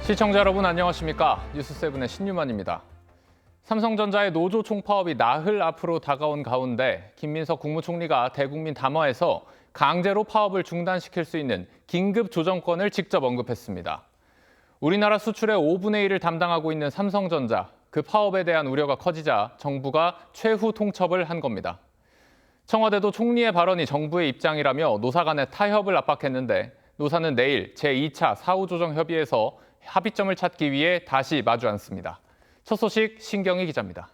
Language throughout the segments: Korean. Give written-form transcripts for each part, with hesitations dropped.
시청자 여러분 안녕하십니까? 뉴스7의 신유만입니다. 삼성전자의 노조 총파업이 나흘 앞으로 다가온 가운데 김민석 국무총리가 대국민 담화에서 강제로 파업을 중단시킬 수 있는 긴급 조정권을 직접 언급했습니다. 우리나라 수출의 5분의 1을 담당하고 있는 삼성전자, 그 파업에 대한 우려가 커지자 정부가 최후 통첩을 한 겁니다. 청와대도 총리의 발언이 정부의 입장이라며 노사 간의 타협을 압박했는데 노사는 내일 제2차 사후조정협의에서 합의점을 찾기 위해 다시 마주 앉습니다. 첫 소식 신경희 기자입니다.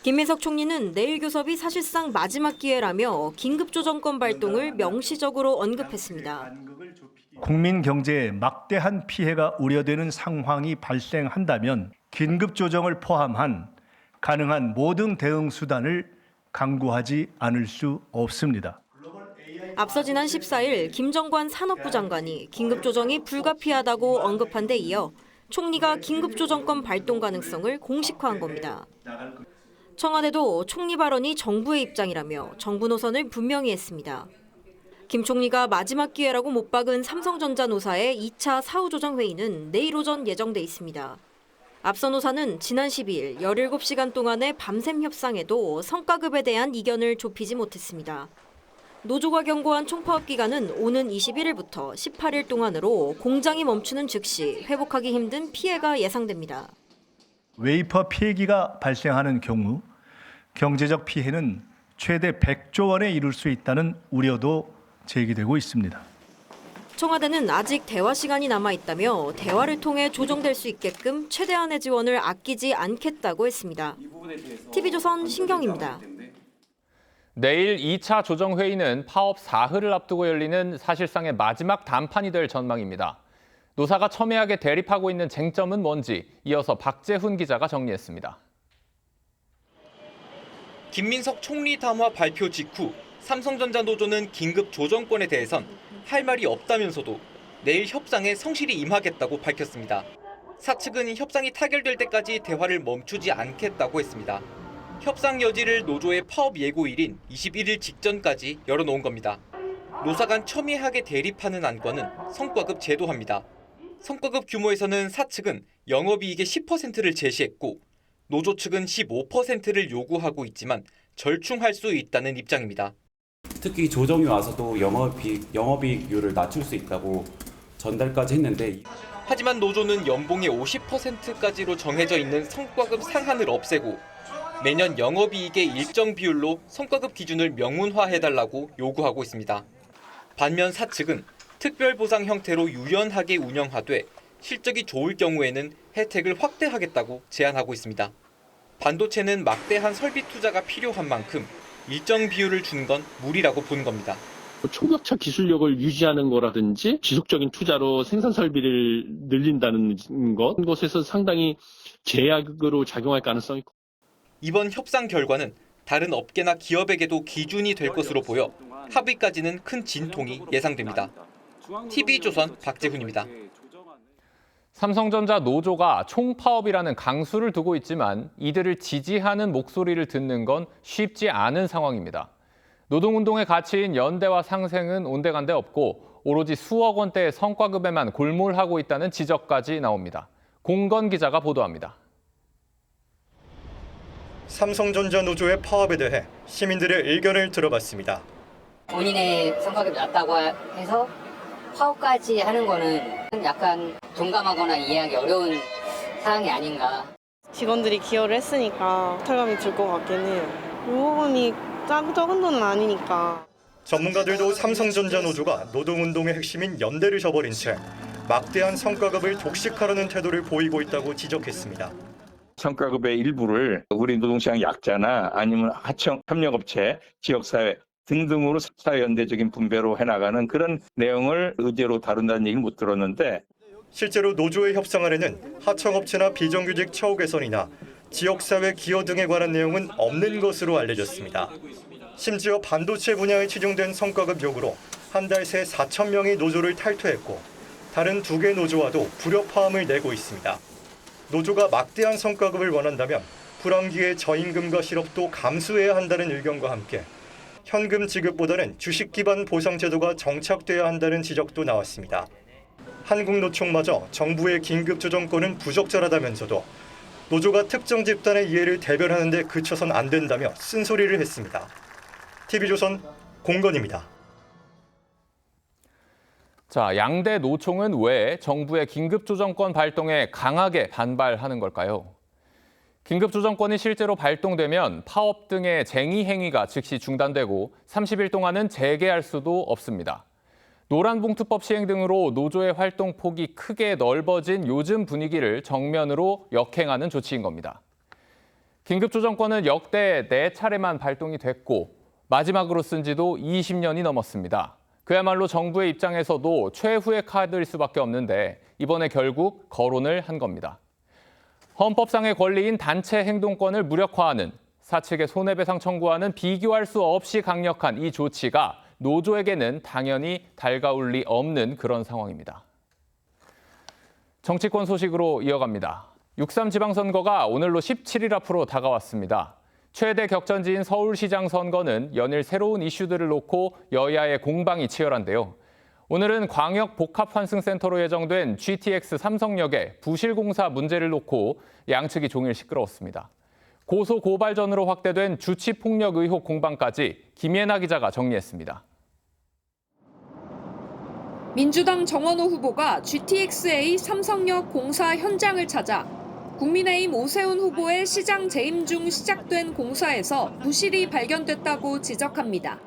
김민석 총리는 내일 교섭이 사실상 마지막 기회라며 긴급조정권 발동을 명시적으로 언급했습니다. 국민 경제에 막대한 피해가 우려되는 상황이 발생한다면 긴급조정을 포함한 가능한 모든 대응 수단을 강구하지 않을 수 없습니다. 앞서 지난 14일 김정관 산업부 장관이 긴급조정이 불가피하다고 언급한 데 이어 총리가 긴급조정권 발동 가능성을 공식화한 겁니다. 청와대도 총리 발언이 정부의 입장이라며 정부 노선을 분명히 했습니다. 김 총리가 마지막 기회라고 못 박은 삼성전자 노사의 2차 사후조정회의는 내일 오전 예정돼 있습니다. 앞서 노사는 지난 12일 17시간 동안의 밤샘 협상에도 성과급에 대한 이견을 좁히지 못했습니다. 노조가 경고한 총파업 기간은 오는 21일부터 18일 동안으로 공장이 멈추는 즉시 회복하기 힘든 피해가 예상됩니다. 웨이퍼 폐기가 발생하는 경우 경제적 피해는 최대 100조 원에 이를 수 있다는 우려도 제기되고 있습니다. 청와대는 아직 대화 시간이 남아 있다며 대화를 통해 조정될 수 있게끔 최대한의 지원을 아끼지 않겠다고 했습니다. TV조선 신경입니다. 내일 2차 조정회의는 파업 사흘을 앞두고 열리는 사실상의 마지막 단판이 될 전망입니다. 노사가 첨예하게 대립하고 있는 쟁점은 뭔지 이어서 박재훈 기자가 정리했습니다. 김민석 총리 담화 발표 직후 삼성전자 노조는 긴급 조정권에 대해선 할 말이 없다면서도 내일 협상에 성실히 임하겠다고 밝혔습니다. 사측은 협상이 타결될 때까지 대화를 멈추지 않겠다고 했습니다. 협상 여지를 노조의 파업 예고일인 21일 직전까지 열어놓은 겁니다. 노사 간 첨예하게 대립하는 안건은 성과급 제도화입니다. 성과급 규모에서는 사측은 영업이익의 10%를 제시했고 노조 측은 15%를 요구하고 있지만 절충할 수 있다는 입장입니다. 특히 조정이 와서도 영업이익률을 낮출 수 있다고 전달까지 했는데 하지만 노조는 연봉의 50%까지로 정해져 있는 성과급 상한을 없애고 매년 영업이익의 일정 비율로 성과급 기준을 명문화해달라고 요구하고 있습니다. 반면 사측은 특별보상 형태로 유연하게 운영하되 실적이 좋을 경우에는 혜택을 확대하겠다고 제안하고 있습니다. 반도체는 막대한 설비 투자가 필요한 만큼 일정 비율을 준 건 무리라고 보는 겁니다. 초격차 기술력을 유지하는 거라든지 지속적인 투자로 생산 설비를 늘린다는 것에서 상당히 제약으로 작용할 가능성이 있고. 이번 협상 결과는 다른 업계나 기업에게도 기준이 될 것으로 보여 합의까지는 큰 진통이 예상됩니다. TV조선 박재훈입니다. 삼성전자 노조가 총파업이라는 강수를 두고 있지만 이들을 지지하는 목소리를 듣는 건 쉽지 않은 상황입니다. 노동운동의 가치인 연대와 상생은 온데간데 없고 오로지 수억 원대의 성과급에만 골몰하고 있다는 지적까지 나옵니다. 공건 기자가 보도합니다. 삼성전자 노조의 파업에 대해 시민들의 의견을 들어봤습니다. 본인의 성과급이 낮다고 해서 파업까지 하는 거는 약간 동감하거나 이해하기 어려운 사항이 아닌가. 직원들이 기여를 했으니까 탈감이 들 것 같긴 해요. 5억 원이 적은 돈은 아니니까. 전문가들도 삼성전자 노조가 노동운동의 핵심인 연대를 저버린 채 막대한 성과급을 독식하려는 태도를 보이고 있다고 지적했습니다. 성과급의 일부를 우리 노동시장 약자나 아니면 하청, 협력업체, 지역사회 등등으로 사회연대적인 분배로 해나가는 그런 내용을 의제로 다룬다는 얘기를 못 들었는데 실제로 노조의 협상안에는 하청업체나 비정규직 처우 개선이나 지역사회 기여 등에 관한 내용은 없는 것으로 알려졌습니다. 심지어 반도체 분야에 치중된 성과급 요구로 한 달 새 4천 명이 노조를 탈퇴했고 다른 2개 노조와도 불협화음을 내고 있습니다. 노조가 막대한 성과급을 원한다면 불황기의 저임금과 실업도 감수해야 한다는 의견과 함께 현금 지급보다는 주식 기반 보상 제도가 정착돼야 한다는 지적도 나왔습니다. 한국노총마저 정부의 긴급조정권은 부적절하다면서도 노조가 특정 집단의 이해를 대변하는 데 그쳐선 안 된다며 쓴소리를 했습니다. TV조선 공건입니다. 자, 양대 노총은 왜 정부의 긴급조정권 발동에 강하게 반발하는 걸까요? 긴급조정권이 실제로 발동되면 파업 등의 쟁의 행위가 즉시 중단되고 30일 동안은 재개할 수도 없습니다. 노란봉투법 시행 등으로 노조의 활동 폭이 크게 넓어진 요즘 분위기를 정면으로 역행하는 조치인 겁니다. 긴급조정권은 역대 4차례만 발동이 됐고 마지막으로 쓴 지도 20년이 넘었습니다. 그야말로 정부의 입장에서도 최후의 카드일 수밖에 없는데 이번에 결국 거론을 한 겁니다. 헌법상의 권리인 단체 행동권을 무력화하는, 사측의 손해배상 청구하는 비교할 수 없이 강력한 이 조치가 노조에게는 당연히 달가울 리 없는 그런 상황입니다. 정치권 소식으로 이어갑니다. 6.3 지방선거가 오늘로 17일 앞으로 다가왔습니다. 최대 격전지인 서울시장 선거는 연일 새로운 이슈들을 놓고 여야의 공방이 치열한데요. 오늘은 광역복합환승센터로 예정된 GTX 삼성역의 부실공사 문제를 놓고 양측이 종일 시끄러웠습니다. 고소 고발전으로 확대된 주치폭력 의혹 공방까지 김예나 기자가 정리했습니다. 민주당 정원호 후보가 GTX-A 삼성역 공사 현장을 찾아 국민의힘 오세훈 후보의 시장 재임 중 시작된 공사에서 부실이 발견됐다고 지적합니다.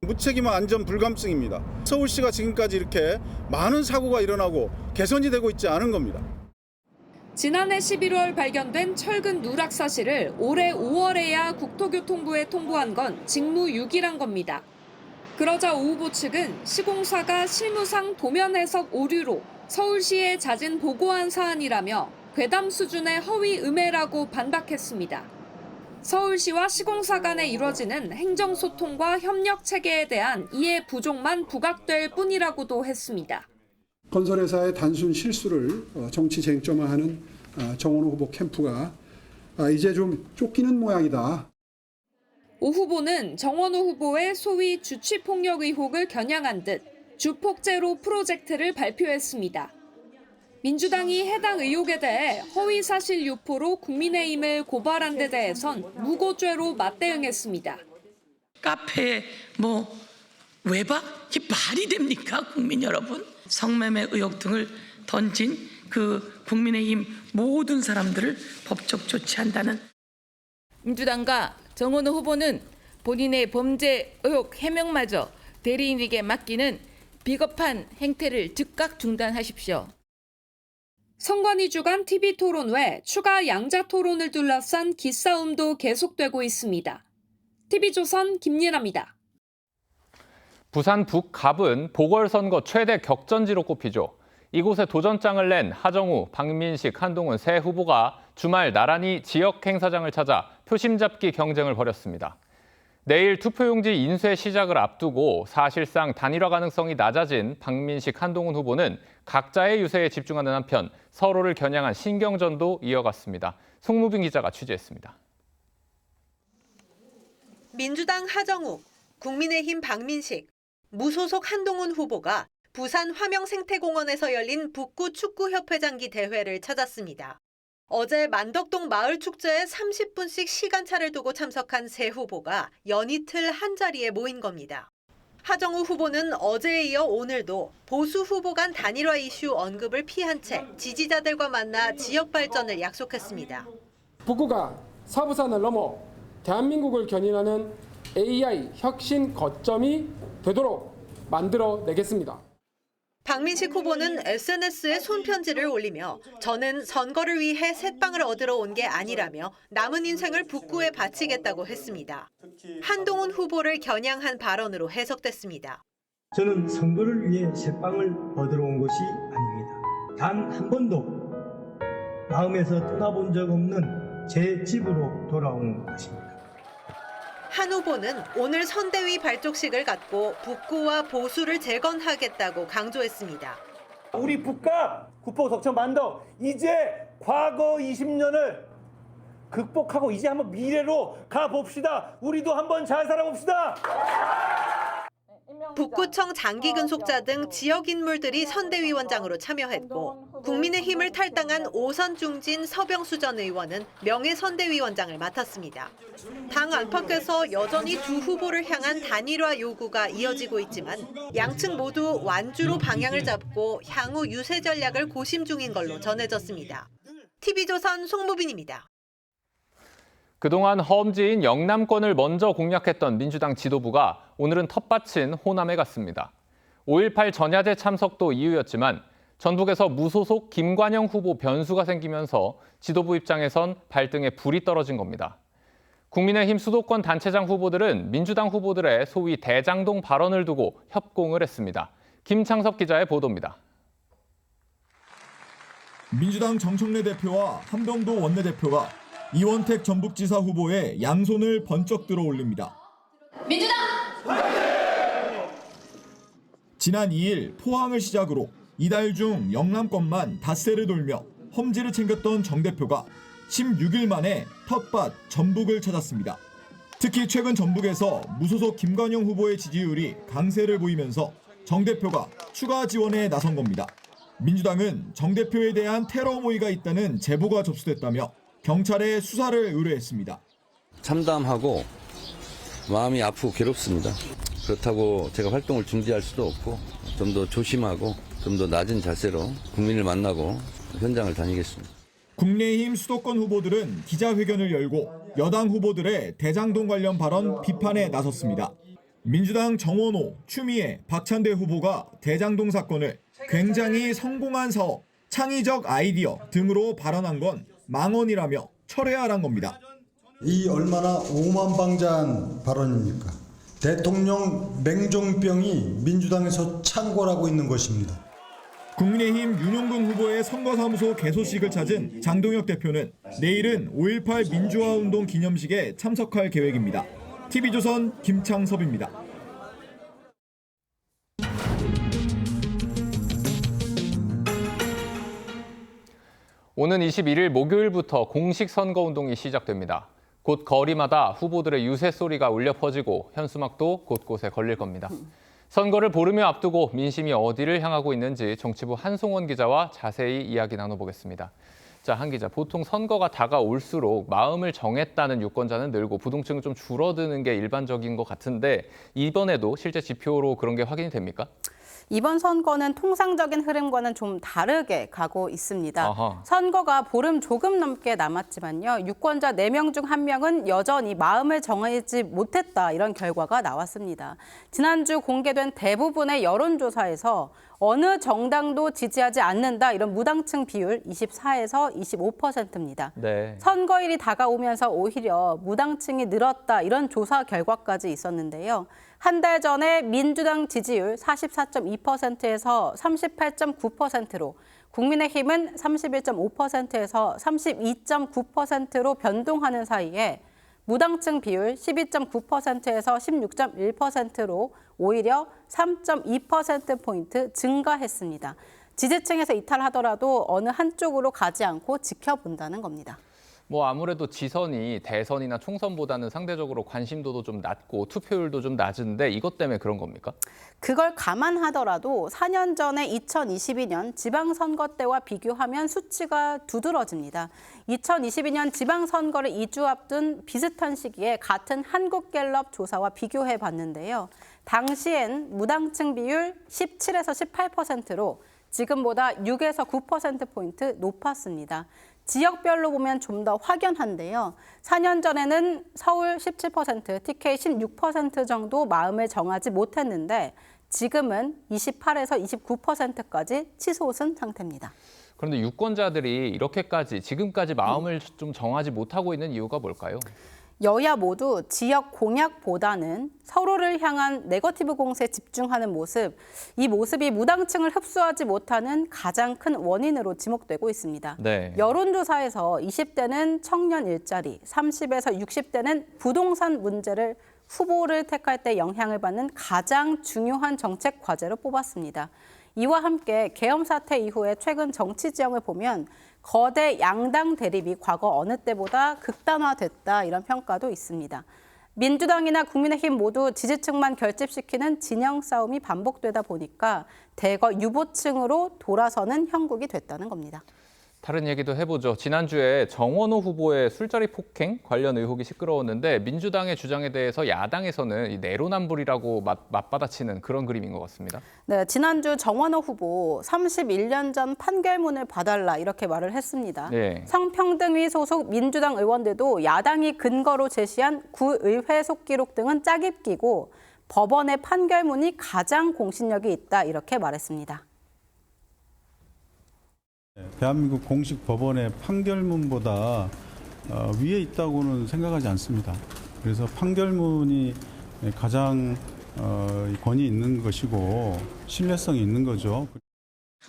무책임한 안전 불감증입니다. 서울시가 지금까지 이렇게 많은 사고가 일어나고 개선이 되고 있지 않은 겁니다. 지난해 11월 발견된 철근 누락 사실을 올해 5월에야 국토교통부에 통보한 건 직무유기란 겁니다. 그러자 오 후보 측은 시공사가 실무상 도면 해석 오류로 서울시에 자진 보고한 사안이라며 괴담 수준의 허위 음해라고 반박했습니다. 서울시와 시공사 간에 이뤄지는 행정소통과 협력 체계에 대한 이해 부족만 부각될 뿐이라고도 했습니다. 건설회사의 단순 실수를 정치 쟁점화하는 정원호 후보 캠프가 이제 좀 쫓기는 모양이다. 오 후보는 정원호 후보의 소위 주치폭력 의혹을 겨냥한 듯 주폭제로 프로젝트를 발표했습니다. 민주당이 해당 의혹에 대해 허위사실 유포로 국민의힘을 고발한 데 대해선 무고죄로 맞대응했습니다. 카페 외박? 이게 말이 됩니까, 국민 여러분? 성매매 의혹 등을 던진 그 국민의힘 모든 사람들을 법적 조치한다는. 민주당과 정원호 후보는 본인의 범죄 의혹 해명마저 대리인에게 맡기는 비겁한 행태를 즉각 중단하십시오. 선관위 주간 TV토론 외 추가 양자토론을 둘러싼 기싸움도 계속되고 있습니다. TV조선 김예나입니다. 부산 북갑은 보궐선거 최대 격전지로 꼽히죠. 이곳에 도전장을 낸 하정우, 박민식, 한동훈 세 후보가 주말 나란히 지역 행사장을 찾아 표심 잡기 경쟁을 벌였습니다. 내일 투표용지 인쇄 시작을 앞두고 사실상 단일화 가능성이 낮아진 박민식, 한동훈 후보는 각자의 유세에 집중하는 한편 서로를 겨냥한 신경전도 이어갔습니다. 송무빈 기자가 취재했습니다. 민주당 하정우, 국민의힘 박민식, 무소속 한동훈 후보가 부산 화명생태공원에서 열린 북구 축구협회장기 대회를 찾았습니다. 어제 만덕동 마을축제에 30분씩 시간차를 두고 참석한 세 후보가 연이틀 한자리에 모인 겁니다. 하정우 후보는 어제에 이어 오늘도 보수 후보 간 단일화 이슈 언급을 피한 채 지지자들과 만나 지역 발전을 약속했습니다. 북구가 서부산을 넘어 대한민국을 견인하는 AI 혁신 거점이 되도록 만들어내겠습니다. 박민식 후보는 SNS에 손편지를 올리며 저는 선거를 위해 새빵을 얻으러 온 게 아니라며 남은 인생을 북구에 바치겠다고 했습니다. 한동훈 후보를 겨냥한 발언으로 해석됐습니다. 저는 선거를 위해 새빵을 얻으러 온 것이 아닙니다. 단 한 번도 마음에서 떠나본 적 없는 제 집으로 돌아온 것입니다. 한 후보는 오늘 선대위 발족식을 갖고 북구와 보수를 재건하겠다고 강조했습니다. 우리 북갑, 구포, 덕천, 만덕 이제 과거 20년을 극복하고 이제 한번 미래로 가봅시다. 우리도 한번 잘 살아봅시다. 북구청 장기근속자 등 지역 인물들이 선대위원장으로 참여했고 국민의힘을 탈당한 오선 중진 서병수 전 의원은 명예선대위원장을 맡았습니다. 당 안팎에서 여전히 두 후보를 향한 단일화 요구가 이어지고 있지만 양측 모두 완주로 방향을 잡고 향후 유세 전략을 고심 중인 걸로 전해졌습니다. TV조선 송무빈입니다. 그동안 험지인 영남권을 먼저 공략했던 민주당 지도부가 오늘은 텃밭인 호남에 갔습니다. 5.18 전야제 참석도 이유였지만 전북에서 무소속 김관영 후보 변수가 생기면서 지도부 입장에선 발등에 불이 떨어진 겁니다. 국민의힘 수도권 단체장 후보들은 민주당 후보들의 소위 대장동 발언을 두고 협공을 했습니다. 김창섭 기자의 보도입니다. 민주당 정청래 대표와 한병도 원내대표가 이원택 전북지사 후보의 양손을 번쩍 들어 올립니다. 민주당! 지난 2일 포항을 시작으로 이달 중 영남권만 닷새를 돌며 험지를 챙겼던 정 대표가 16일 만에 텃밭 전북을 찾았습니다. 특히 최근 전북에서 무소속 김관영 후보의 지지율이 강세를 보이면서 정 대표가 추가 지원에 나선 겁니다. 민주당은 정 대표에 대한 테러 모의가 있다는 제보가 접수됐다며 경찰에 수사를 의뢰했습니다. 참담하고 마음이 아프고 괴롭습니다. 그렇다고 제가 활동을 중지할 수도 없고 좀 더 조심하고 좀 더 낮은 자세로 국민을 만나고 현장을 다니겠습니다. 국민의힘 수도권 후보들은 기자회견을 열고 여당 후보들의 대장동 관련 발언 비판에 나섰습니다. 민주당 정원호, 추미애, 박찬대 후보가 대장동 사건을 굉장히 성공한 사업, 창의적 아이디어 등으로 발언한 건 망언이라며 철회하란 겁니다. 이 얼마나 오만방자한 발언입니까? 대통령 맹종병이 민주당에서 창궐하고 있는 것입니다. 국민의힘 윤용근 후보의 선거사무소 개소식을 찾은 장동혁 대표는 내일은 5.18 민주화운동 기념식에 참석할 계획입니다. TV조선 김창섭입니다. 오는 21일 목요일부터 공식 선거운동이 시작됩니다. 곧 거리마다 후보들의 유세 소리가 울려 퍼지고 현수막도 곳곳에 걸릴 겁니다. 선거를 보름여 앞두고 민심이 어디를 향하고 있는지 정치부 한송원 기자와 자세히 이야기 나눠보겠습니다. 자, 한 기자, 보통 선거가 다가올수록 마음을 정했다는 유권자는 늘고 부동층은 좀 줄어드는 게 일반적인 것 같은데 이번에도 실제 지표로 그런 게 확인이 됩니까? 이번 선거는 통상적인 흐름과는 좀 다르게 가고 있습니다. 아하. 선거가 보름 조금 넘게 남았지만요. 유권자 4명 중 1명은 여전히 마음을 정하지 못했다 이런 결과가 나왔습니다. 지난주 공개된 대부분의 여론조사에서 어느 정당도 지지하지 않는다 이런 무당층 비율 24에서 25%입니다. 네. 선거일이 다가오면서 오히려 무당층이 늘었다 이런 조사 결과까지 있었는데요. 한 달 전에 민주당 지지율 44.2%에서 38.9%로 국민의힘은 31.5%에서 32.9%로 변동하는 사이에 무당층 비율 12.9%에서 16.1%로 오히려 3.2%포인트 증가했습니다. 지지층에서 이탈하더라도 어느 한쪽으로 가지 않고 지켜본다는 겁니다. 뭐 아무래도 지선이 대선이나 총선보다는 상대적으로 관심도도 좀 낮고 투표율도 좀 낮은데 이것 때문에 그런 겁니까? 그걸 감안하더라도 4년 전에 2022년 지방선거 때와 비교하면 수치가 두드러집니다. 2022년 지방선거를 2주 앞둔 비슷한 시기에 같은 한국갤럽 조사와 비교해 봤는데요. 당시엔 무당층 비율 17에서 18%로 지금보다 6에서 9%포인트 높았습니다. 지역별로 보면 좀 더 확연한데요. 4년 전에는 서울 17%, TK 16% 정도 마음을 정하지 못했는데 지금은 28에서 29%까지 치솟은 상태입니다. 그런데 유권자들이 이렇게까지 지금까지 마음을 좀 정하지 못하고 있는 이유가 뭘까요? 여야 모두 지역 공약보다는 서로를 향한 네거티브 공세에 집중하는 모습, 이 모습이 무당층을 흡수하지 못하는 가장 큰 원인으로 지목되고 있습니다. 네. 여론조사에서 20대는 청년 일자리, 30에서 60대는 부동산 문제를 후보를 택할 때 영향을 받는 가장 중요한 정책 과제로 뽑았습니다. 이와 함께 계엄 사태 이후에 최근 정치 지형을 보면 거대 양당 대립이 과거 어느 때보다 극단화됐다 이런 평가도 있습니다. 민주당이나 국민의힘 모두 지지층만 결집시키는 진영 싸움이 반복되다 보니까 대거 유보층으로 돌아서는 형국이 됐다는 겁니다. 다른 얘기도 해보죠. 지난주에 정원호 후보의 술자리 폭행 관련 의혹이 시끄러웠는데 민주당의 주장에 대해서 야당에서는 이 내로남불이라고 맞받아치는 그런 그림인 것 같습니다. 네, 지난주 정원호 후보 31년 전 판결문을 봐달라 이렇게 말을 했습니다. 네. 성평등위 소속 민주당 의원들도 야당이 근거로 제시한 구의회 속기록 등은 짜깁기고 법원의 판결문이 가장 공신력이 있다 이렇게 말했습니다. 대한민국 공식 법원의 판결문보다 위에 있다고는 생각하지 않습니다. 그래서 판결문이 가장 권위 있는 것이고 신뢰성이 있는 거죠.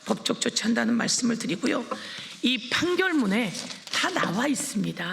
법적 조치한다는 말씀을 드리고요. 이 판결문에 다 나와 있습니다.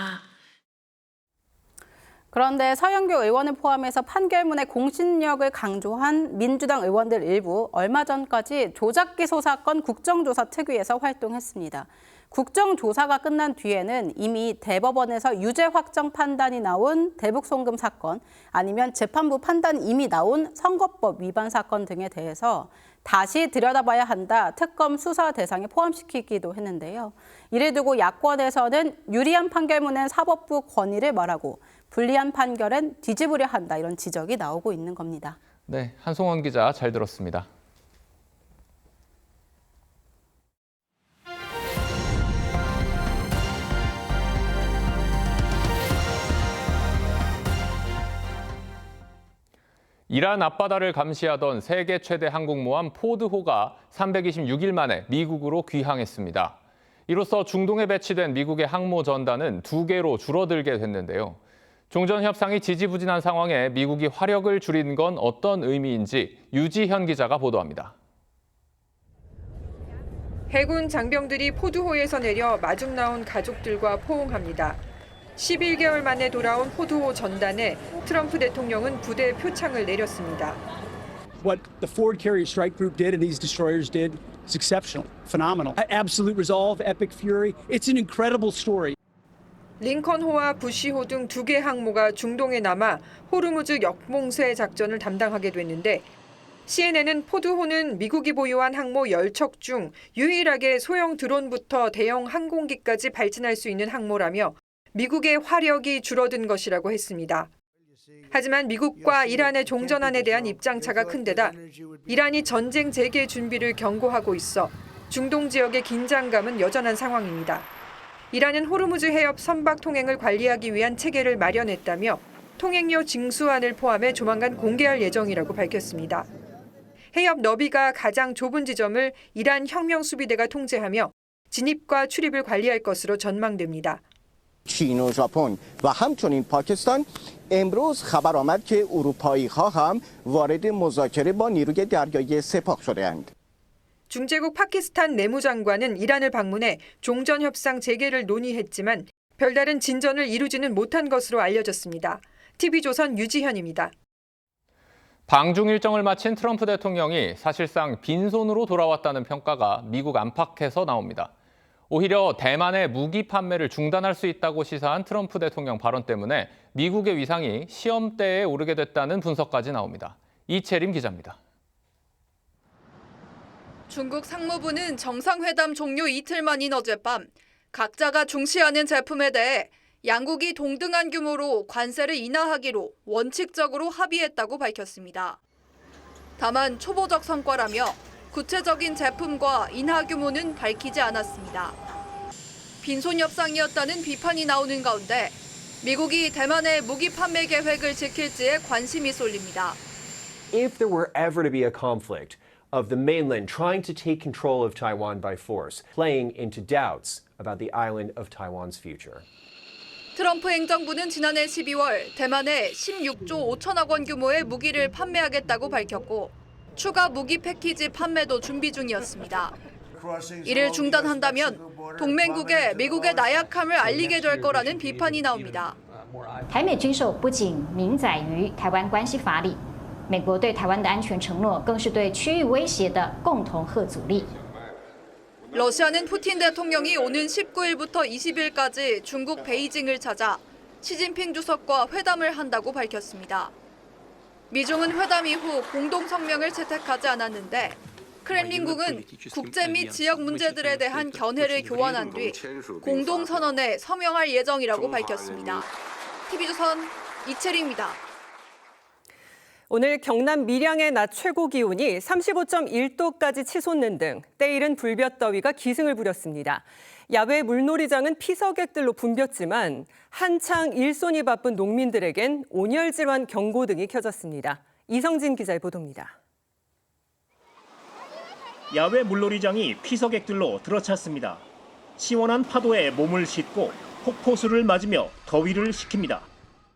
그런데 서영교 의원을 포함해서 판결문의 공신력을 강조한 민주당 의원들 일부 얼마 전까지 조작기소 사건 국정조사 특위에서 활동했습니다. 국정조사가 끝난 뒤에는 이미 대법원에서 유죄 확정 판단이 나온 대북송금 사건 아니면 재판부 판단이 이미 나온 선거법 위반 사건 등에 대해서 다시 들여다봐야 한다, 특검 수사 대상에 포함시키기도 했는데요. 이를 두고 야권에서는 유리한 판결문엔 사법부 권위를 말하고 불리한 판결은 뒤집으려 한다 이런 지적이 나오고 있는 겁니다. 네, 한송원 기자 잘 들었습니다. 이란 앞바다를 감시하던 세계 최대 항공모함 포드호가 326일 만에 미국으로 귀향했습니다. 이로써 중동에 배치된 미국의 항모 전단은 2개로 줄어들게 됐는데요. 종전 협상이 지지부진한 상황에 미국이 화력을 줄인 건 어떤 의미인지 유지현 기자가 보도합니다. 해군 장병들이 포드호에서 내려 마중 나온 가족들과 포옹합니다. 11개월 만에 돌아온 포드호 전단에 트럼프 대통령은 부대 표창을 내렸습니다. What the Ford Carrier Strike Group did and these destroyers did is exceptional, phenomenal. Absolute resolve, epic fury. It's an incredible story. 링컨호와 부시호 등 2개 항모가 중동에 남아 호르무즈 역봉쇄 작전을 담당하게 됐는데 CNN은 포드호는 미국이 보유한 항모 10척 중 유일하게 소형 드론부터 대형 항공기까지 발진할 수 있는 항모라며 미국의 화력이 줄어든 것이라고 했습니다. 하지만 미국과 이란의 종전안에 대한 입장차가 큰 데다 이란이 전쟁 재개 준비를 경고하고 있어 중동 지역의 긴장감은 여전한 상황입니다. 이란은 호르무즈 해협 선박 통행을 관리하기 위한 체계를 마련했다며 통행료 징수안을 포함해 조만간 공개할 예정이라고 밝혔습니다. 해협 너비가 가장 좁은 지점을 이란 혁명수비대가 통제하며 진입과 출입을 관리할 것으로 전망됩니다. چین و ژاپن و همچنین پاکستان امروز خبر آمد که اروپایی‌ها هم وارد مذاکره با نیروی دریایی سپاه شده‌اند. 중재국 파키스탄 내무장관은 이란을 방문해 종전 협상 재개를 논의했지만 별다른 진전을 이루지는 못한 것으로 알려졌습니다. TV조선 유지현입니다. 방중 일정을 마친 트럼프 대통령이 사실상 빈손으로 돌아왔다는 평가가 미국 안팎에서 나옵니다. 오히려 대만의 무기 판매를 중단할 수 있다고 시사한 트럼프 대통령 발언 때문에 미국의 위상이 시험대에 오르게 됐다는 분석까지 나옵니다. 이채림 기자입니다. 중국 상무부는 정상회담 종료 이틀 만인 어젯밤 각자가 중시하는 제품에 대해 양국이 동등한 규모로 관세를 인하하기로 원칙적으로 합의했다고 밝혔습니다. 다만 초보적 성과라며 구체적인 제품과 인하 규모는 밝히지 않았습니다. 빈손 협상이었다는 비판이 나오는 가운데 미국이 대만의 무기 판매 계획을 지킬지에 관심이 쏠립니다. If there were ever to be a conflict of the mainland trying to take control of Taiwan by force, playing into doubts about the island of Taiwan's future. 트럼프 행정부는 지난해 12월 대만에 16조 5천억 원 규모의 무기를 판매하겠다고 밝혔고 추가 무기 패키지 판매도 준비 중이었습니다. 이를 중단한다면 동맹국에 미국의 나약함을 알리게 될 거라는 비판이 나옵니다. 台美军售不仅明载于台湾关系法里，美国对台湾的安全承诺更是对区域威胁的共同吓阻力。 러시아는 푸틴 대통령이 오는 19일부터 20일까지 중국 베이징을 찾아 시진핑 주석과 회담을 한다고 밝혔습니다. 미중은 회담 이후 공동 성명을 채택하지 않았는데 크렘린궁은 국제 및 지역 문제들에 대한 견해를 교환한 뒤 공동 선언에 서명할 예정이라고 밝혔습니다. TV조선 이채리입니다. 오늘 경남 밀양의 낮 최고 기온이 35.1도까지 치솟는 등 때이른 불볕더위가 기승을 부렸습니다. 야외 물놀이장은 피서객들로 붐볐지만 한창 일손이 바쁜 농민들에겐 온열 질환 경고등이 켜졌습니다. 이성진 기자의 보도입니다. 야외 물놀이장이 피서객들로 들어찼습니다. 시원한 파도에 몸을 싣고 폭포수를 맞으며 더위를 식힙니다.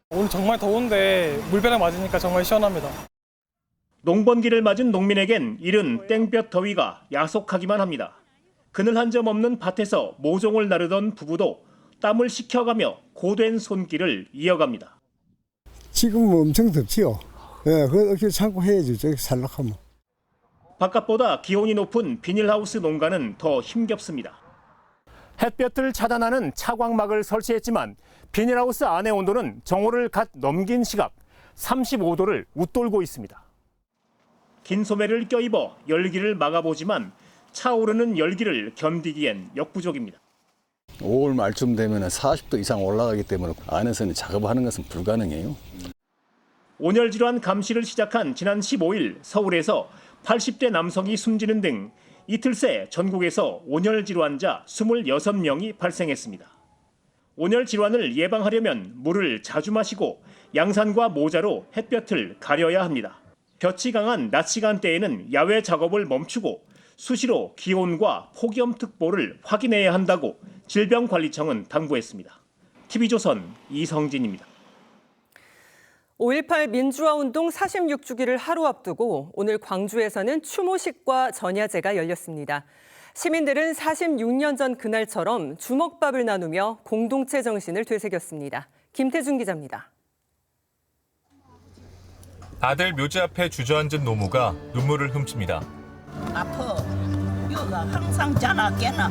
오늘 정말 더운데 물벼락 맞으니까 정말 시원합니다. 농번기를 맞은 농민에겐 이른 땡볕 더위가 야속하기만 합니다. 그늘 한 점 없는 밭에서 모종을 나르던 부부도 땀을 식혀가며 고된 손길을 이어갑니다. 지금은 엄청 덥지요. 예, 그걸 어떻게 참고 해야지, 저기 살락하면. 바깥보다 기온이 높은 비닐하우스 농가는 더 힘겹습니다. 햇볕을 차단하는 차광막을 설치했지만 비닐하우스 안의 온도는 정오를 갓 넘긴 시각 35도를 웃돌고 있습니다. 긴 소매를 껴입어 열기를 막아보지만 차오르는 열기를 견디기엔 역부족입니다. 5월 말쯤 되면 40도 이상 올라가기 때문에 안에서는 작업하는 것은 불가능해요. 온열 질환 감시를 시작한 지난 15일 서울에서 80대 남성이 숨지는 등 이틀 새 전국에서 온열 질환자 26명이 발생했습니다. 온열 질환을 예방하려면 물을 자주 마시고 양산과 모자로 햇볕을 가려야 합니다. 볕이 강한 낮 시간대에는 야외 작업을 멈추고 수시로 기온과 폭염특보를 확인해야 한다고 질병관리청은 당부했습니다. TV조선 이성진입니다. 5.18 민주화운동 46주기를 하루 앞두고 오늘 광주에서는 추모식과 전야제가 열렸습니다. 시민들은 46년 전 그날처럼 주먹밥을 나누며 공동체 정신을 되새겼습니다. 김태준 기자입니다. 아들 묘지 앞에 주저앉은 노모가 눈물을 훔칩니다. 아파. 뼈가 항상 자라 깨나.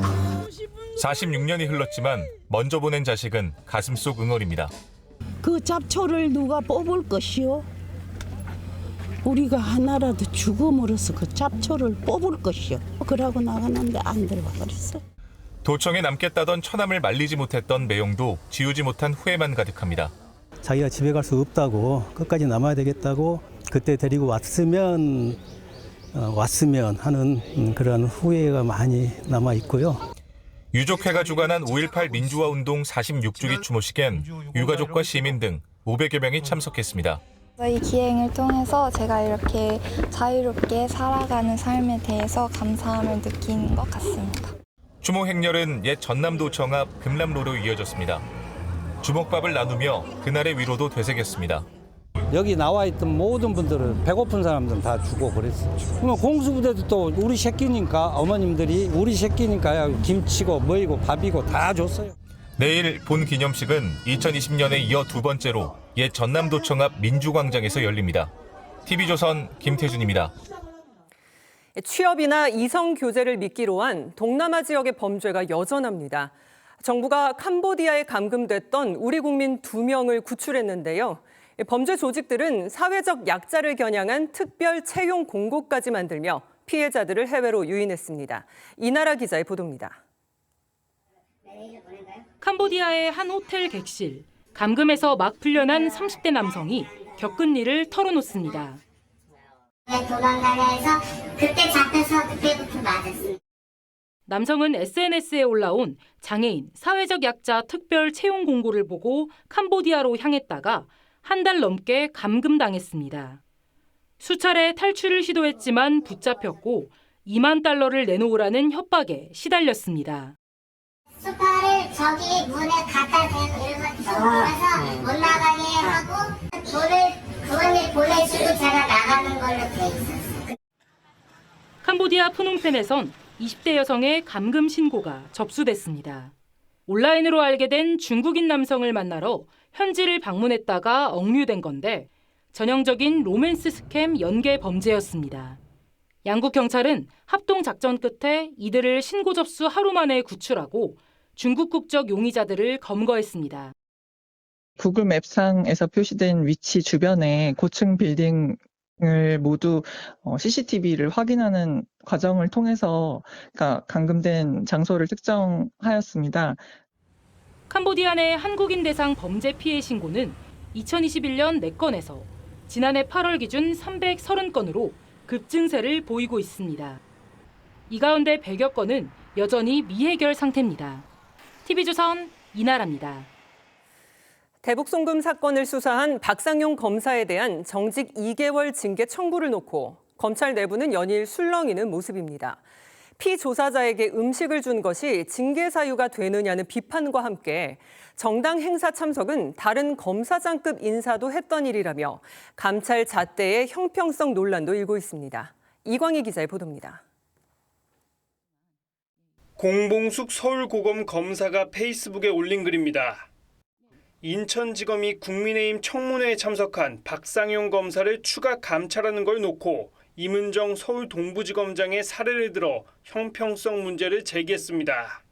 46년이 흘렀지만 먼저 보낸 자식은 가슴속 응어리입니다. 그 잡초를 누가 뽑을 것이오? 우리가 하나라도 죽음으로써 그 잡초를 뽑을 것이오. 그러고 나가는데 안 들어가 버렸어. 도청에 남겠다던 처남을 말리지 못했던 매형도 지우지 못한 후회만 가득합니다. 자기가 집에 갈 수 없다고 끝까지 남아야 되겠다고 그때 데리고 왔으면 하는 그런 후회가 많이 남아 있고요. 유족회가 주관한 5.18 민주화운동 46주기 추모식엔 유가족과 시민 등 500여 명이 참석했습니다. 이 기행을 통해서 제가 이렇게 자유롭게 살아가는 삶에 대해서 감사함을 느끼는 것 같습니다. 추모 행렬은 옛 전남도청 앞 금남로로 이어졌습니다. 주먹밥을 나누며 그날의 위로도 되새겼습니다. 여기 나와 있던 모든 분들은 배고픈 사람들은 다 주고 그랬어요. 그러면 공수부대도 또 우리 새끼니까 어머님들이 우리 새끼니까 김치고 뭐이고 밥이고 다 줬어요. 내일 본 기념식은 2020년에 이어 두 번째로 옛 전남도청 앞 민주광장에서 열립니다. TV조선 김태준입니다. 취업이나 이성 교제를 미끼로 한 동남아 지역의 범죄가 여전합니다. 정부가 캄보디아에 감금됐던 우리 국민 2명을 구출했는데요. 범죄 조직들은 사회적 약자를 겨냥한 특별 채용 공고까지 만들며 피해자들을 해외로 유인했습니다. 이나라 기자의 보도입니다. 캄보디아의 한 호텔 객실. 감금에서 막 풀려난 30대 남성이 겪은 일을 털어놓습니다. 도망가려 해서 그때 잡혀서 그때부터 맞았습니다. 남성은 SNS에 올라온 장애인, 사회적 약자 특별 채용 공고를 보고 캄보디아로 향했다가 한 달 넘게 감금당했습니다. 수차례 탈출을 시도했지만 붙잡혔고 2만 달러를 내놓으라는 협박에 시달렸습니다. 수파를 저기 문에 갖다 대고 이러면 쭉 밀어서 못 나가게 하고 돈을 그분이 보내주고 제가 나가는 걸로 돼 있었어요. 캄보디아 프놈펜에선 20대 여성의 감금 신고가 접수됐습니다. 온라인으로 알게 된 중국인 남성을 만나러 현지를 방문했다가 억류된 건데 전형적인 로맨스 스캠 연계 범죄였습니다. 양국 경찰은 합동 작전 끝에 이들을 신고 접수 하루 만에 구출하고 중국 국적 용의자들을 검거했습니다. 구글 맵상에서 표시된 위치 주변에 고층 빌딩을 모두 CCTV를 확인하는 과정을 통해서 감금된 장소를 특정하였습니다. 캄보디아 내 한국인 대상 범죄 피해 신고는 2021년 4건에서 지난해 8월 기준 330건으로 급증세를 보이고 있습니다. 이 가운데 100여 건은 여전히 미해결 상태입니다. TV조선 이나라입니다. 대북 송금 사건을 수사한 박상용 검사에 대한 정직 2개월 징계 청구를 놓고 검찰 내부는 연일 술렁이는 모습입니다. 피조사자에게 음식을 준 것이 징계 사유가 되느냐는 비판과 함께 정당 행사 참석은 다른 검사장급 인사도 했던 일이라며 감찰 잣대의 형평성 논란도 일고 있습니다. 이광희 기자의 보도입니다. 공봉숙 서울고검 검사가 페이스북에 올린 글입니다. 인천지검이 국민의힘 청문회에 참석한 박상용 검사를 추가 감찰하는 걸 놓고 임은정 서울 동부지검장의 사례를 들어 형평성 문제를 제기했습니다.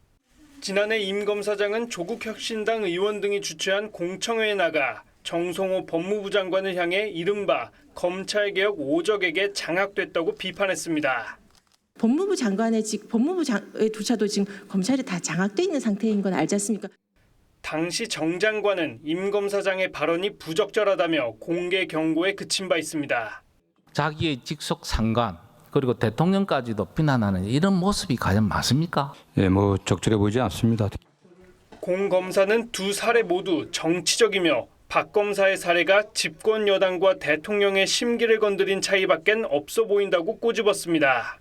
지난해 임 검사장은 조국혁신당 의원 등이 주최한 공청회에 나가 정성호 법무부 장관을 향해 이른바 검찰개혁 오적에게 장악됐다고 비판했습니다. 법무부조차도 지금 검찰이 다 장악돼 있는 상태인 건 알지 않습니까? 당시 정 장관은 임 검사장의 발언이 부적절하다며 공개 경고에 그친 바 있습니다. 자기의 직속 상관 그리고 대통령까지도 비난하는 이런 모습이 과연 맞습니까? 적절해 보이지 않습니다. 공 검사는 두 사례 모두 정치적이며 박 검사의 사례가 집권 여당과 대통령의 심기를 건드린 차이밖엔 없어 보인다고 꼬집었습니다.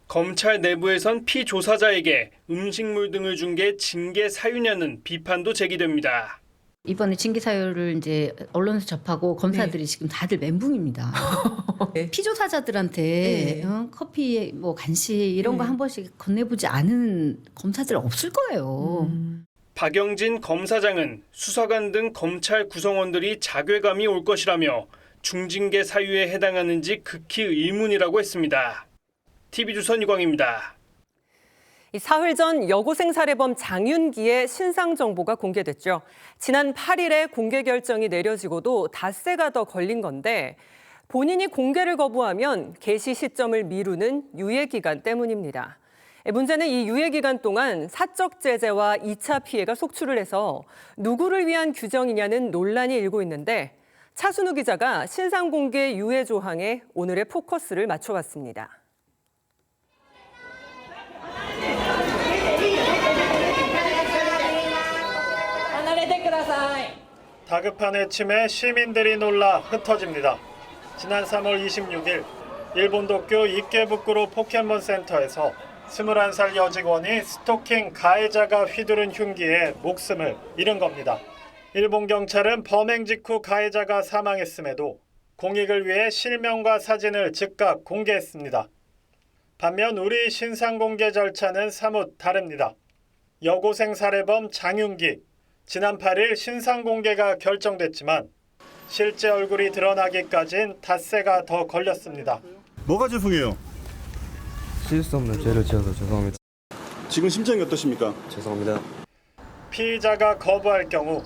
검찰 내부에선 피조사자에게 음식물 등을 준 게 징계 사유냐는 비판도 제기됩니다. 이번에 징계 사유를 이제 언론에서 접하고 검사들이 지금 다들 멘붕입니다. 피조사자들한테 커피, 간식 이런 거 한 번씩 건네보지 않은 검사들 없을 거예요. 박영진 검사장은 수사관 등 검찰 구성원들이 자괴감이 올 것이라며 중징계 사유에 해당하는지 극히 의문이라고 했습니다. TV조선 이광입니다. 사흘 전 여고생 살해범 장윤기의 신상 정보가 공개됐죠. 지난 8일에 공개 결정이 내려지고도 닷새가 더 걸린 건데 본인이 공개를 거부하면 개시 시점을 미루는 유예 기간 때문입니다. 문제는 이 유예 기간 동안 사적 제재와 2차 피해가 속출을 해서 누구를 위한 규정이냐는 논란이 일고 있는데 차순우 기자가 신상 공개 유예 조항에 오늘의 포커스를 맞춰봤습니다. 다급한 외침에 시민들이 놀라 흩어집니다. 지난 3월 26일 일본 도쿄 이케부쿠로 포켓몬 센터에서 21살 여직원이 스토킹 가해자가 휘두른 흉기에 목숨을 잃은 겁니다. 일본 경찰은 범행 직후 가해자가 사망했음에도 공익을 위해 실명과 사진을 즉각 공개했습니다. 반면 우리 신상 공개 절차는 사뭇 다릅니다. 여고생 살해범 장윤기, 지난 8일 신상 공개가 결정됐지만 실제 얼굴이 드러나기까진 닷새가 더 걸렸습니다. 뭐가 죄송해요? 씻을 수 없는 죄를 지어서 죄송합니다. 지금 심정이 어떠십니까? 죄송합니다. 피의자가 거부할 경우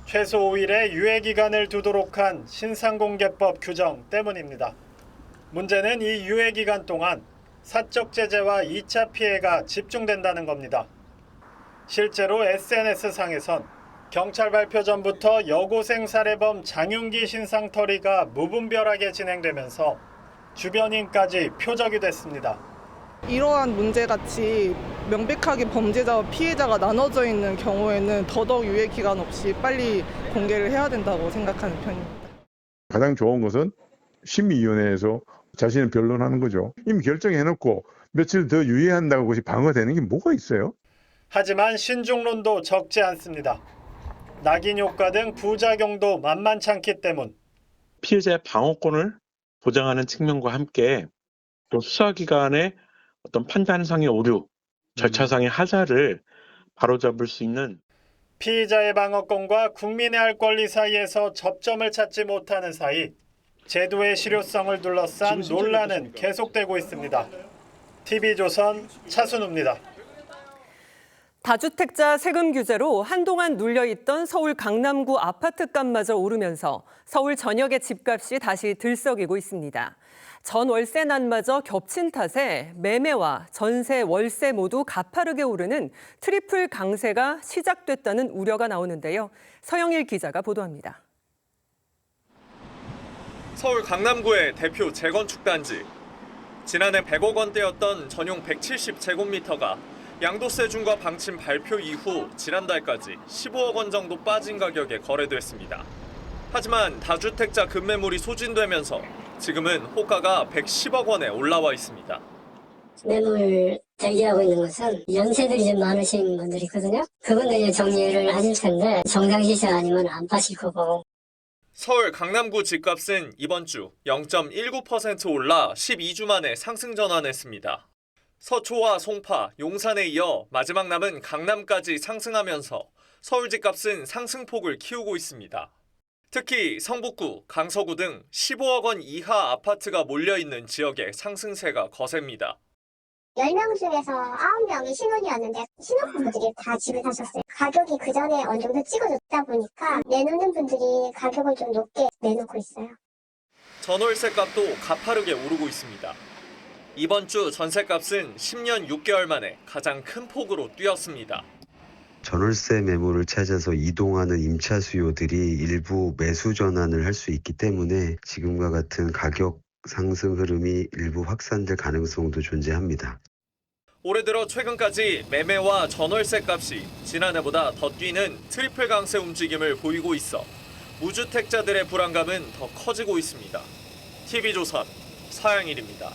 최소 5일의 유예 기간을 두도록 한 신상공개법 규정 때문입니다. 문제는 이 유예 기간 동안 사적 제재와 2차 피해가 집중된다는 겁니다. 실제로 SNS상에선 경찰 발표 전부터 여고생 살해범 장윤기 신상털이가 무분별하게 진행되면서 주변인까지 표적이 됐습니다. 이러한 문제같이 명백하게 범죄자와 피해자가 나눠져 있는 경우에는 더더욱 유예 기간 없이 빨리 공개를 해야 된다고 생각하는 편입니다. 가장 좋은 것은 심의위원회에서 자신을 변론하는 거죠. 이미 결정해놓고 며칠 더 유예한다고 그것이 방어되는 게 뭐가 있어요? 하지만 신중론도 적지 않습니다. 낙인 효과 등 부작용도 만만치 않기 때문 피해자의 방어권을 보장하는 측면과 함께 또 수사기관의 어떤 판단상의 오류, 절차상의 하자를 바로잡을 수 있는 피의자의 방어권과 국민의 알 권리 사이에서 접점을 찾지 못하는 사이 제도의 실효성을 둘러싼 논란은 계속되고 있습니다. TV조선 차순우입니다. 다주택자 세금 규제로 한동안 눌려있던 서울 강남구 아파트값마저 오르면서 서울 전역의 집값이 다시 들썩이고 있습니다. 전 월세난마저 겹친 탓에 매매와 전세, 월세 모두 가파르게 오르는 트리플 강세가 시작됐다는 우려가 나오는데요. 서영일 기자가 보도합니다. 서울 강남구의 대표 재건축 단지. 지난해 100억 원대였던 전용 170제곱미터가 양도세 중과 방침 발표 이후 지난달까지 15억 원 정도 빠진 가격에 거래됐습니다. 하지만 다주택자 급매물이 소진되면서 지금은 호가가 110억 원에 올라와 있습니다. 매물 대기하고 있는 것은 연세들이 좀 많으신 분들이거든요. 그분들 이제 정리를 하실 텐데 정상 시세 아니면 안 파실 거고. 서울 강남구 집값은 이번 주 0.19% 올라 12주 만에 상승 전환했습니다. 서초와 송파, 용산에 이어 마지막 남은 강남까지 상승하면서 서울 집값은 상승폭을 키우고 있습니다. 특히 성북구, 강서구 등 15억 원 이하 아파트가 몰려있는 지역의 상승세가 거셉니다. 10명 중에서 9명이 신혼이었는데 신혼부부들이 다 집을 사셨어요. 가격이 그 전에 어느 정도 찍어줬다 보니까 내놓는 분들이 가격을 좀 높게 내놓고 있어요. 전월세 값도 가파르게 오르고 있습니다. 이번 주 전세값은 10년 6개월 만에 가장 큰 폭으로 뛰었습니다. 전월세 매물을 찾아서 이동하는 임차 수요들이 일부 매수 전환을 할 수 있기 때문에 지금과 같은 가격 상승 흐름이 일부 확산될 가능성도 존재합니다. 올해 들어 최근까지 매매와 전월세 값이 지난해보다 더 뛰는 트리플 강세 움직임을 보이고 있어 무주택자들의 불안감은 더 커지고 있습니다. TV조선 서영일입니다.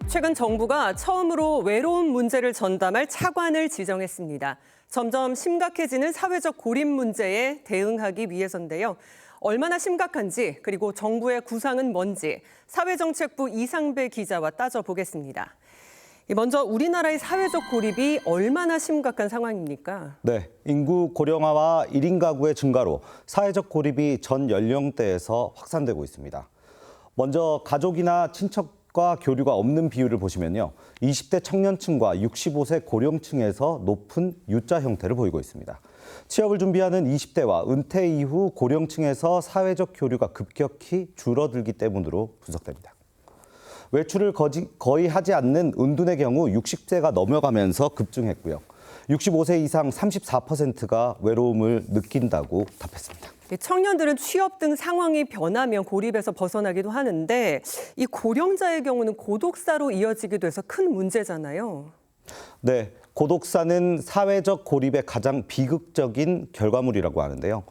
최근 정부가 처음으로 외로움 문제를 전담할 차관을 지정했습니다. 점점 심각해지는 사회적 고립 문제에 대응하기 위해서인데요. 얼마나 심각한지 그리고 정부의 구상은 뭔지 사회정책부 이상배 기자와 따져보겠습니다. 먼저 우리나라의 사회적 고립이 얼마나 심각한 상황입니까? 네, 인구 고령화와 1인 가구의 증가로 사회적 고립이 전 연령대에서 확산되고 있습니다. 먼저 가족이나 친척과 교류가 없는 비율을 보시면요. 20대 청년층과 65세 고령층에서 높은 U자 형태를 보이고 있습니다. 취업을 준비하는 20대와 은퇴 이후 고령층에서 사회적 교류가 급격히 줄어들기 때문으로 분석됩니다. 외출을 거의 하지 않는 은둔의 경우 60세가 넘어가면서 급증했고요. 65세 이상 34%가 외로움을 느낀다고 답했습니다. 청년들은 취업 등 상황이 변하면 고립에서 벗어나기도 하는데 이 고령자의 경우는 고독사로 이어지기도 해서 큰 문제잖아요. 네, 고독사는 사회적 고립의 가장 비극적인 결과물이라고 하는데요.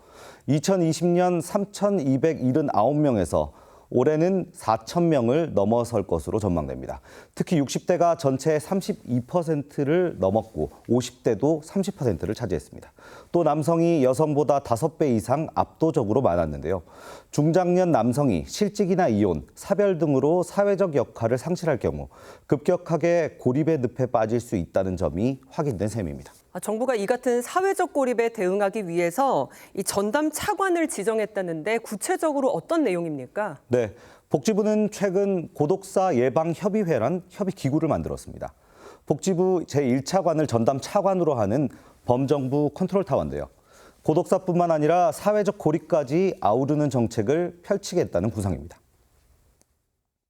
2020년 3,279명에서 올해는 4,000명을 넘어설 것으로 전망됩니다. 특히 60대가 전체의 32%를 넘었고 50대도 30%를 차지했습니다. 또 남성이 여성보다 5배 이상 압도적으로 많았는데요. 중장년 남성이 실직이나 이혼, 사별 등으로 사회적 역할을 상실할 경우 급격하게 고립의 늪에 빠질 수 있다는 점이 확인된 셈입니다. 정부가 이 같은 사회적 고립에 대응하기 위해서 이 전담 차관을 지정했다는데 구체적으로 어떤 내용입니까? 네, 복지부는 최근 고독사 예방 협의회란 협의기구를 만들었습니다. 복지부 제1차관을 전담 차관으로 하는 범정부 컨트롤타워인데요. 고독사뿐만 아니라 사회적 고립까지 아우르는 정책을 펼치겠다는 구상입니다.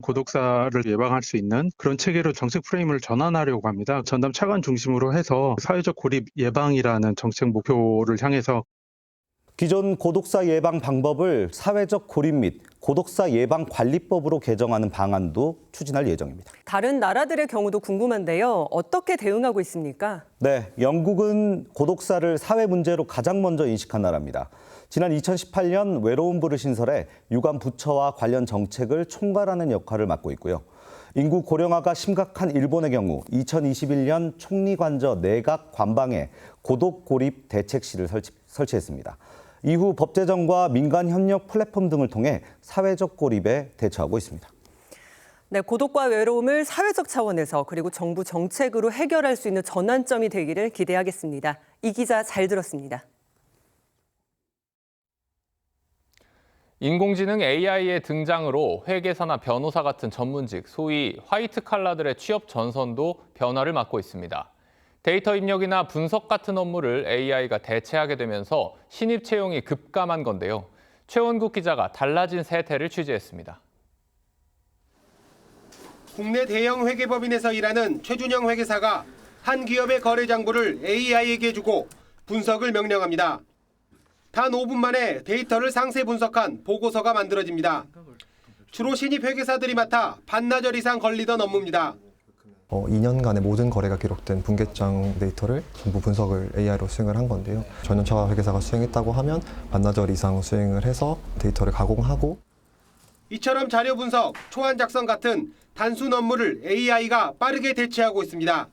고독사를 예방할 수 있는 그런 체계로 정책 프레임을 전환하려고 합니다. 전담 차관 중심으로 해서 사회적 고립 예방이라는 정책 목표를 향해서 기존 고독사 예방 방법을 사회적 고립 및 고독사 예방 관리법으로 개정하는 방안도 추진할 예정입니다. 다른 나라들의 경우도 궁금한데요. 어떻게 대응하고 있습니까? 네, 영국은 고독사를 사회 문제로 가장 먼저 인식한 나라입니다. 지난 2018년 외로움부를 신설해 유관 부처와 관련 정책을 총괄하는 역할을 맡고 있고요. 인구 고령화가 심각한 일본의 경우 2021년 총리관저 내각 관방에 고독 고립 대책실을 설치했습니다. 이후 법제정과 민간 협력 플랫폼 등을 통해 사회적 고립에 대처하고 있습니다. 네, 고독과 외로움을 사회적 차원에서 그리고 정부 정책으로 해결할 수 있는 전환점이 되기를 기대하겠습니다. 이 기자 잘 들었습니다. 인공지능 AI의 등장으로 회계사나 변호사 같은 전문직, 소위 화이트 칼라들의 취업 전선도 변화를 맞고 있습니다. 데이터 입력이나 분석 같은 업무를 AI가 대체하게 되면서 신입 채용이 급감한 건데요. 최원국 기자가 달라진 세태를 취재했습니다. 국내 대형 회계법인에서 일하는 최준영 회계사가 한 기업의 거래 장부를 AI에게 주고 분석을 명령합니다. 단 5분 만에 데이터를 상세 분석한 보고서가 만들어집니다. 주로 신입 회계사들이 맡아 반나절 이상 걸리던 업무입니다. 2년간의 모든 거래가 기록된 분계장 데이터를 전부 분석을 AI로 수행을 한 건데요. 전년차 회계사가 수행했다고 하면 반나절 이상 수행을 해서 데이터를 가공하고 이처럼 자료 분석, 초안 작성 같은 단순 업무를 AI가 빠르게 대체하고 있습니다.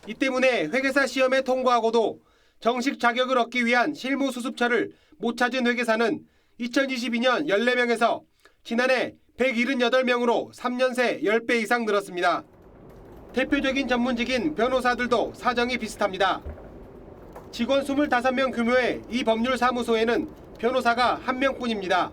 이 때문에 회계사 시험에 통과하고도 정식 자격을 얻기 위한 실무 수습처를 못 찾은 회계사는 2022년 14명에서 지난해 178명으로 3년 새 10배 이상 늘었습니다. 대표적인 전문직인 변호사들도 사정이 비슷합니다. 직원 25명 규모의 이 법률사무소에는 변호사가 1명뿐입니다.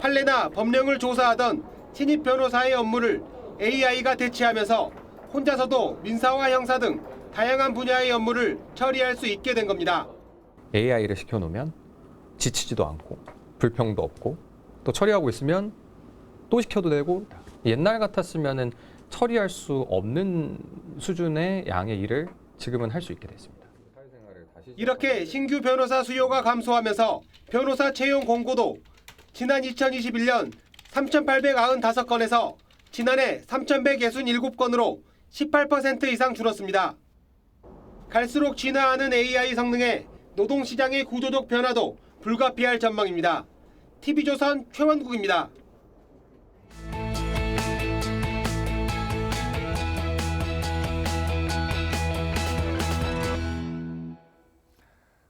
판례나 법령을 조사하던 신입 변호사의 업무를 AI가 대체하면서 혼자서도 민사와 형사 등 다양한 분야의 업무를 처리할 수 있게 된 겁니다. AI를 시켜놓으면 지치지도 않고 불평도 없고 또 처리하고 있으면 또 시켜도 되고 옛날 같았으면은 처리할 수 없는 수준의 양의 일을 지금은 할 수 있게 됐습니다. 이렇게 신규 변호사 수요가 감소하면서 변호사 채용 공고도 지난 2021년 3,895건에서 지난해 3,167건으로 18% 이상 줄었습니다. 갈수록 진화하는 AI 성능에 노동시장의 구조적 변화도 불가피할 전망입니다. TV조선 최원국입니다.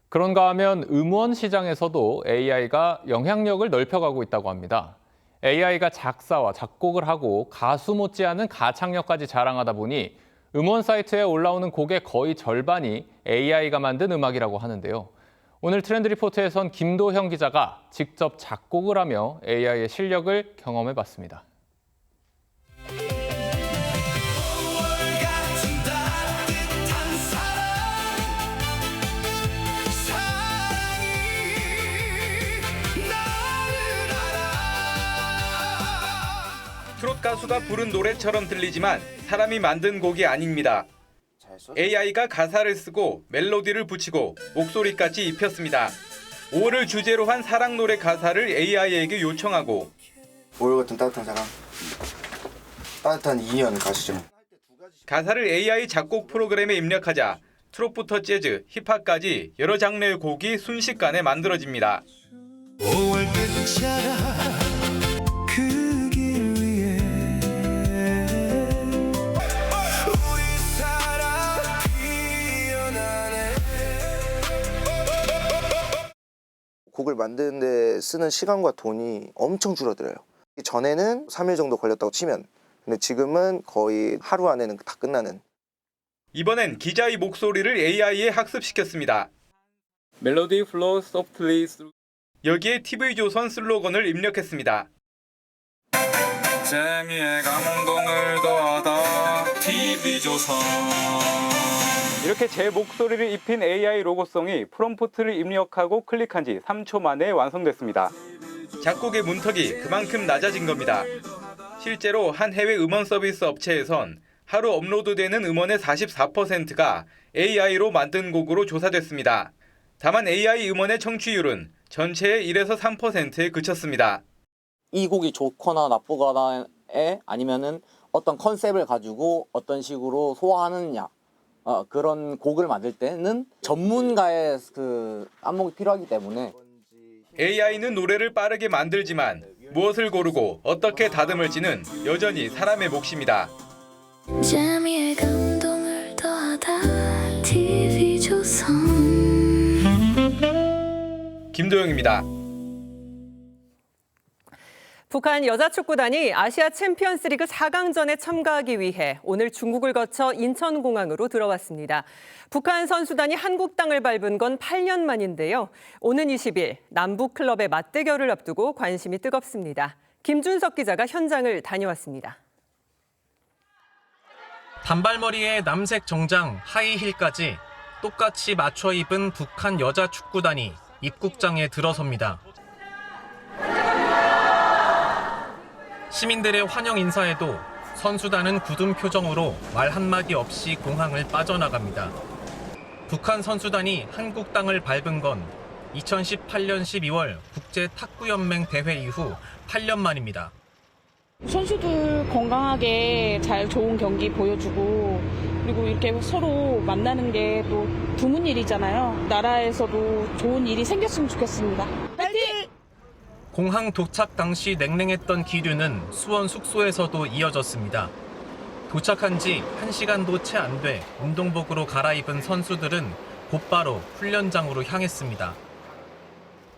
그런가 하면 음원 시장에서도 AI가 영향력을 넓혀가고 있다고 합니다. AI가 작사와 작곡을 하고 가수 못지않은 가창력까지 자랑하다 보니 음원 사이트에 올라오는 곡의 거의 절반이 AI가 만든 음악이라고 하는데요. 오늘 트렌드 리포트에선 김도형 기자가 직접 작곡을 하며 AI의 실력을 경험해봤습니다. 트롯 가수가 부른 노래처럼 들리지만 사람이 만든 곡이 아닙니다. AI가 가사를 쓰고 멜로디를 붙이고 목소리까지 입혔습니다. 5월을 주제로 한 사랑 노래 가사를 AI에게 요청하고 5월 같은 따뜻한 사랑, 따뜻한 2년 가시죠. 가사를 AI 작곡 프로그램에 입력하자 트롯부터 재즈, 힙합까지 여러 장르의 곡이 순식간에 만들어집니다. 5월 끝자라 그 길 위에 우리 사랑 피어나네. 곡을 만드는 데 쓰는 시간과 돈이 엄청 줄어들어요. 전에는 3일 정도 걸렸다고 치면 근데 지금은 거의 하루 안에는 다 끝나는. 이번엔 기자의 목소리를 AI에 학습시켰습니다. 멜로디 플로우 소프트리. 여기에 TV조선 슬로건을 입력했습니다. 재미에 감동을 더하다 TV조선. 이렇게 제 목소리를 입힌 AI 로고송이 프롬프트를 입력하고 클릭한 지 3초 만에 완성됐습니다. 작곡의 문턱이 그만큼 낮아진 겁니다. 실제로 한 해외 음원 서비스 업체에선 하루 업로드되는 음원의 44%가 AI로 만든 곡으로 조사됐습니다. 다만 AI 음원의 청취율은 전체의 1에서 3%에 그쳤습니다. 이 곡이 좋거나 나쁘거나에 아니면은 어떤 컨셉을 가지고 어떤 식으로 소화하느냐 그런 곡을 만들 때는 전문가의 그 안목이 필요하기 때문에 AI는 노래를 빠르게 만들지만 무엇을 고르고 어떻게 다듬을지는 여전히 사람의 몫입니다. 재미에 감동을 더하다 TV조선. 김도영입니다. 북한 여자축구단이 아시아 챔피언스리그 4강전에 참가하기 위해 오늘 중국을 거쳐 인천공항으로 들어왔습니다. 북한 선수단이 한국 땅을 밟은 건 8년 만인데요. 오는 20일 남북 클럽의 맞대결을 앞두고 관심이 뜨겁습니다. 김준석 기자가 현장을 다녀왔습니다. 단발머리에 남색 정장, 하이힐까지 똑같이 맞춰 입은 북한 여자축구단이 입국장에 들어섭니다. 시민들의 환영 인사에도 선수단은 굳은 표정으로 말 한마디 없이 공항을 빠져나갑니다. 북한 선수단이 한국 땅을 밟은 건 2018년 12월 국제탁구연맹 대회 이후 8년 만입니다. 선수들 건강하게 잘 좋은 경기 보여주고 그리고 이렇게 서로 만나는 게 또 드문 일이잖아요. 나라에서도 좋은 일이 생겼으면 좋겠습니다. 파이팅! 공항 도착 당시 냉랭했던 기류는 수원 숙소에서도 이어졌습니다. 도착한 지 1시간도 채 안 돼 운동복으로 갈아입은 선수들은 곧바로 훈련장으로 향했습니다.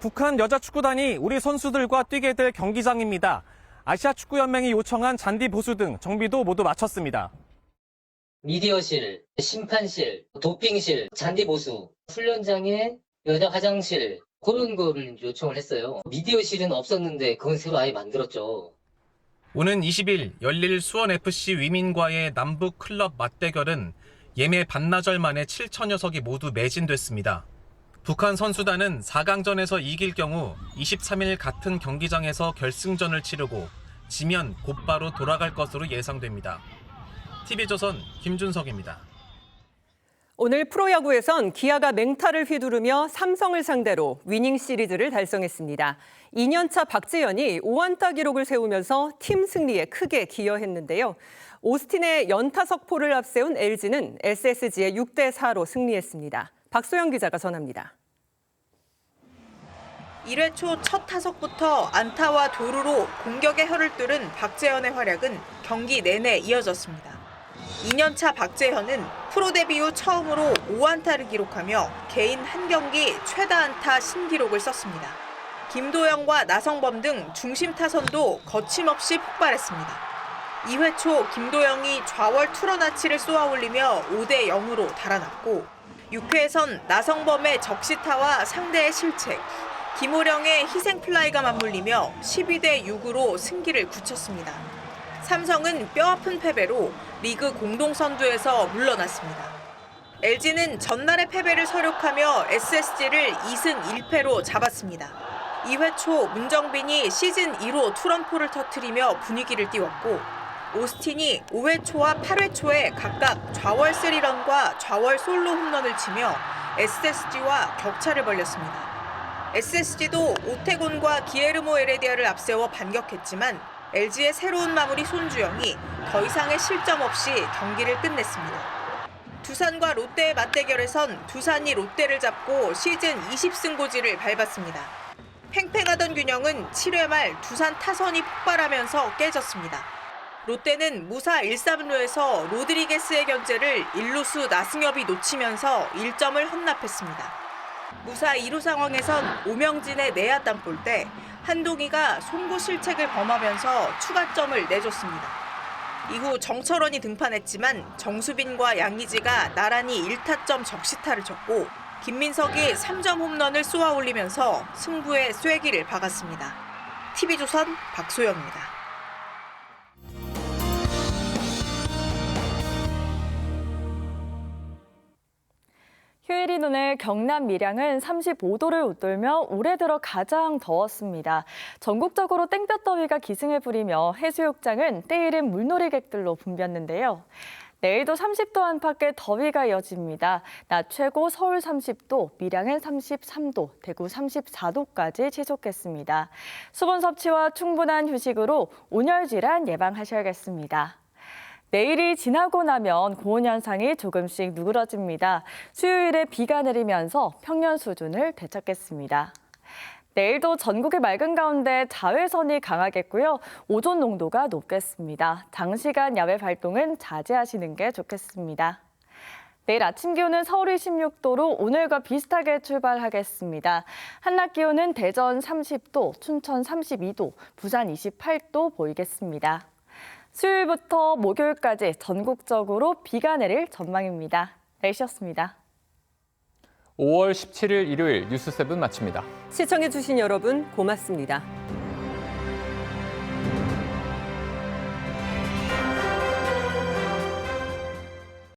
북한 여자축구단이 우리 선수들과 뛰게 될 경기장입니다. 아시아축구연맹이 요청한 잔디 보수 등 정비도 모두 마쳤습니다. 미디어실, 심판실, 도핑실, 잔디 보수, 훈련장에 여자 화장실, 그런 거를 요청을 했어요. 미디어실은 없었는데 그건 새로 아예 만들었죠. 오는 20일 열릴 수원FC 위민과의 남북 클럽 맞대결은 예매 반나절 만에 7천여 석이 모두 매진됐습니다. 북한 선수단은 4강전에서 이길 경우 23일 같은 경기장에서 결승전을 치르고 지면 곧바로 돌아갈 것으로 예상됩니다. TV조선 김준석입니다. 오늘 프로야구에선 기아가 맹타를 휘두르며 삼성을 상대로 위닝 시리즈를 달성했습니다. 2년차 박재현이 5안타 기록을 세우면서 팀 승리에 크게 기여했는데요. 오스틴의 연타 석포를 앞세운 LG는 SSG의 6대4로 승리했습니다. 박소영 기자가 전합니다. 1회 초 첫 타석부터 안타와 도루로 공격의 혀를 뚫은 박재현의 활약은 경기 내내 이어졌습니다. 2년차 박재현은 프로 데뷔 후 처음으로 5안타를 기록하며 개인 한 경기 최다 안타 신기록을 썼습니다. 김도영과 나성범 등 중심 타선도 거침없이 폭발했습니다. 2회 초 김도영이 좌월 투런아치를 쏘아올리며 5대 0으로 달아났고 6회에선 나성범의 적시타와 상대의 실책, 김호령의 희생플라이가 맞물리며 12대 6으로 승기를 굳혔습니다. 삼성은 뼈아픈 패배로 리그 공동선두에서 물러났습니다. LG는 전날의 패배를 서력하며 SSG를 2승 1패로 잡았습니다. 2회 초 문정빈이 시즌 2호 투런포를 터뜨리며 분위기를 띄웠고 오스틴이 5회 초와 8회 초에 각각 좌월 3런과 좌월 솔로 홈런을 치며 SSG와 격차를 벌렸습니다. SSG도 오태곤과 기에르모 에레디아를 앞세워 반격했지만 LG의 새로운 마무리 손주영이 더 이상의 실점 없이 경기를 끝냈습니다. 두산과 롯데의 맞대결에선 두산이 롯데를 잡고 시즌 20승 고지를 밟았습니다. 팽팽하던 균형은 7회 말 두산 타선이 폭발하면서 깨졌습니다. 롯데는 무사 1-3루에서 로드리게스의 견제를 1루수 나승엽이 놓치면서 1점을 헌납했습니다. 무사 2루 상황에선 오명진의 내야 땅볼 때 한동희가 송구 실책을 범하면서 추가점을 내줬습니다. 이후 정철원이 등판했지만 정수빈과 양의지가 나란히 1타점 적시타를 쳤고 김민석이 3점 홈런을 쏘아올리면서 승부의 쐐기를 박았습니다. TV조선 박소영입니다. 휴일인 오늘 경남 밀양은 35도를 웃돌며 올해 들어 가장 더웠습니다. 전국적으로 땡볕더위가 기승을 부리며 해수욕장은 때이른 물놀이객들로 붐볐는데요. 내일도 30도 안팎의 더위가 이어집니다. 낮 최고 서울 30도, 밀양은 33도, 대구 34도까지 지속했습니다. 수분 섭취와 충분한 휴식으로 온열 질환 예방하셔야겠습니다. 내일이 지나고 나면 고온 현상이 조금씩 누그러집니다. 수요일에 비가 내리면서 평년 수준을 되찾겠습니다. 내일도 전국의 맑은 가운데 자외선이 강하겠고요. 오존 농도가 높겠습니다. 장시간 야외 활동은 자제하시는 게 좋겠습니다. 내일 아침 기온은 서울이 16도로 오늘과 비슷하게 출발하겠습니다. 한낮 기온은 대전 30도, 춘천 32도, 부산 28도 보이겠습니다. 수요일부터 목요일까지 전국적으로 비가 내릴 전망입니다. 날씨였습니다. 5월 17일 일요일 뉴스7 마칩니다. 시청해주신 여러분 고맙습니다.